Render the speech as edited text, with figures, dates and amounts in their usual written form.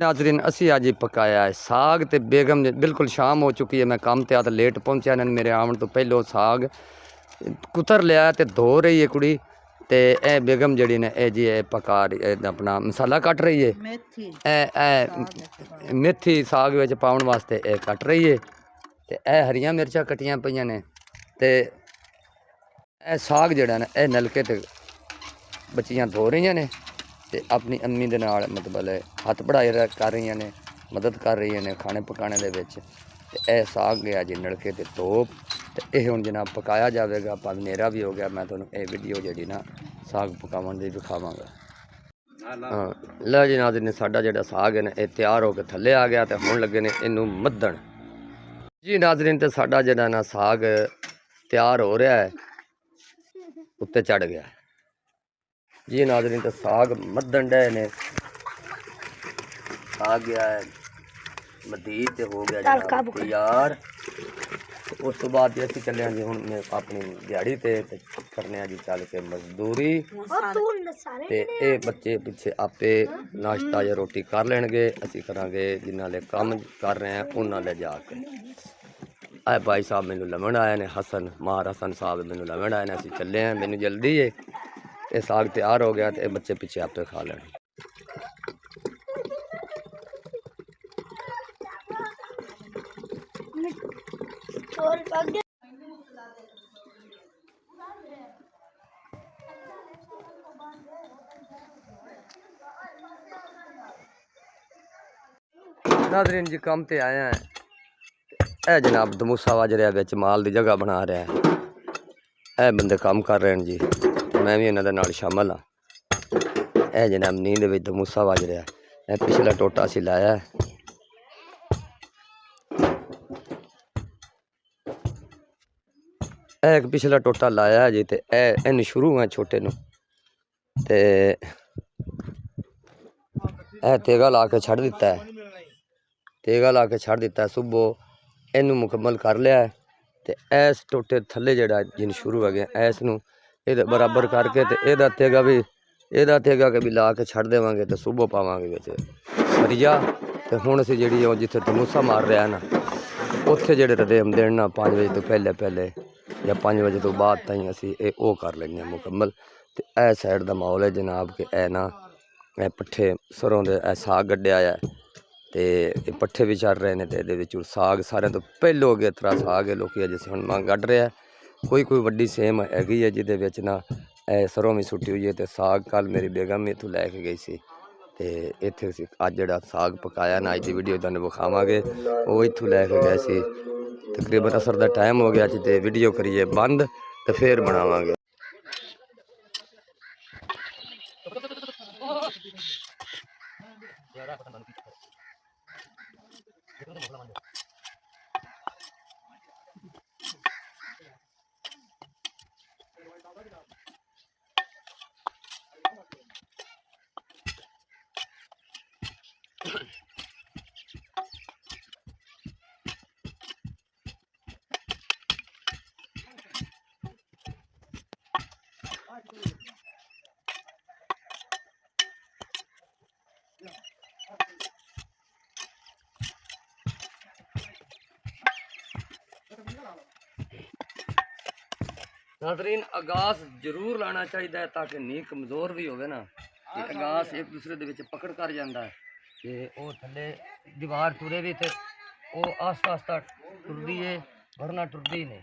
नाजरीन असी अज पकाया है साग तो बेगम बिल्कुल शाम हो चुकी है। मैं काम ते आता लेट पहुंचा इन्होंने मेरे आवन तो पहलो साग कुतर लिया तो धो रही है कुड़ी ते ए बेगम जड़ी ने ए जी पका अपना मसाला कट रही है। मेथी साग विच पाउण वास्ते ए कट रही है ते ए हरियां मिर्चां कटियां पईयां ने ते ए साग जड़ा ना ए नलके ते बच्चियां धो रही ने ते अपनी अम्मी दे नाल मतलब हत्थ बढ़ाए कर रही ने मदद कर रही ने खाने पकाने दे विच ते ए साग गया जी नलके ते धो ते ये हुण जनाब पकाया जाएगा। हनेरा भी हो गया मैं तुहानूं ये वीडियो जी ना साग पकावन दी दिखावांगा। हाँ लो जी नाज़रीन साडा जिहड़ा साग है ना ये तैयार होकर थल्ले आ गया तो हुण लगे ने इनू मद्धण जी नाज़रीन। तो साडा जिहड़ा ना साग तैयार हो रहा है उत्ते चढ़ गया जी नाज़रीन। तो साग मद्धण डे ने आ गया है मदीद ते हो गया जनाब तैयार। उस तो बाद असीं चले जी हुण मैं अपनी दिहाड़ी ते करने जी चल के मजदूरी ते ये बच्चे पिछे आपे नाश्ता या रोटी कर लेंगे। असीं करांगे जिन्हां ले काम कर रहे हैं उन्हां ले जाके। आए भाई साहब मैनू लमन आए ने हसन मार हसन साहब मैनू लमन आए ने असीं चले हैं मैनू जल्दी है। ये साग तैयार हो गया तो बच्चे पिछे आपे खा लें। नाज़रीन जी काम ते आए हैं ए जनाब दमूसा वज रहा बिच माल की जगह बना रहा है। ए बंदे काम कर रहे हैं जी मैं भी इन्हां दे नाल शामिल हाँ। ए जनाब नींद विच दमूसा वज रहा है। पिछला टोटा असीं लाया एक पिछला टोटा लाया जी ते इन शुरू है छोटे नूं ते तेगा ला के छड़ दिता है। तेगा ला के छड़ दिता है सुबह इनू मुकम्मल कर लिया है ते इस टोटे थल्ले जड़ा जिन शुरू है गया इस नूं ये बराबर करके ते एदा तेगा के भी ला के छड़ देवांगे तो सुबह पावांगे विच सरिया ते हुण असीं जिहड़ी जिथे दमूसा मार रहा है ना उत्थे जिहड़े रदेम देण ना 5 बजे तो पहले या 5 बजे तो बाद ताईं असीं ओ कर लैंदे मुकम्मल। ते ए साइड दा माहौल है जनाब के ए ना ए पट्ठे सरों दे साग गड्ढिया है ते पट्ठे भी चढ़ रहे हैं तो ये साग सारे तो पहलो अगे तरह साग है लोग अजे हुण मां गढ़ रहा है। कोई वड्डी सेम हैगी है जिहदे विच ना सरों भी सुट्टी हुई है तो साग कल मेरी बेगम इत्थों लैके गई सी ते इत्थे अज जिहड़ा साग पकाया ना अज दी वीडियो तुहानूं विखावांगे वो इत्थों लैके गए सी। तकरीबन असर का टाइम हो गया तो वीडियो करिए बंद तो फिर बनावांगे। नाज़रीन आगास जरूर लाना चाहिए ताकि नींह कमज़ोर भी होवे ना आगास एक दूसरे दे विच पकड़ कर जाता है कि वो थले दीवार टुरे भी तो वो आस्ता आस्ता टुरदी है वरना टुरदी नहीं।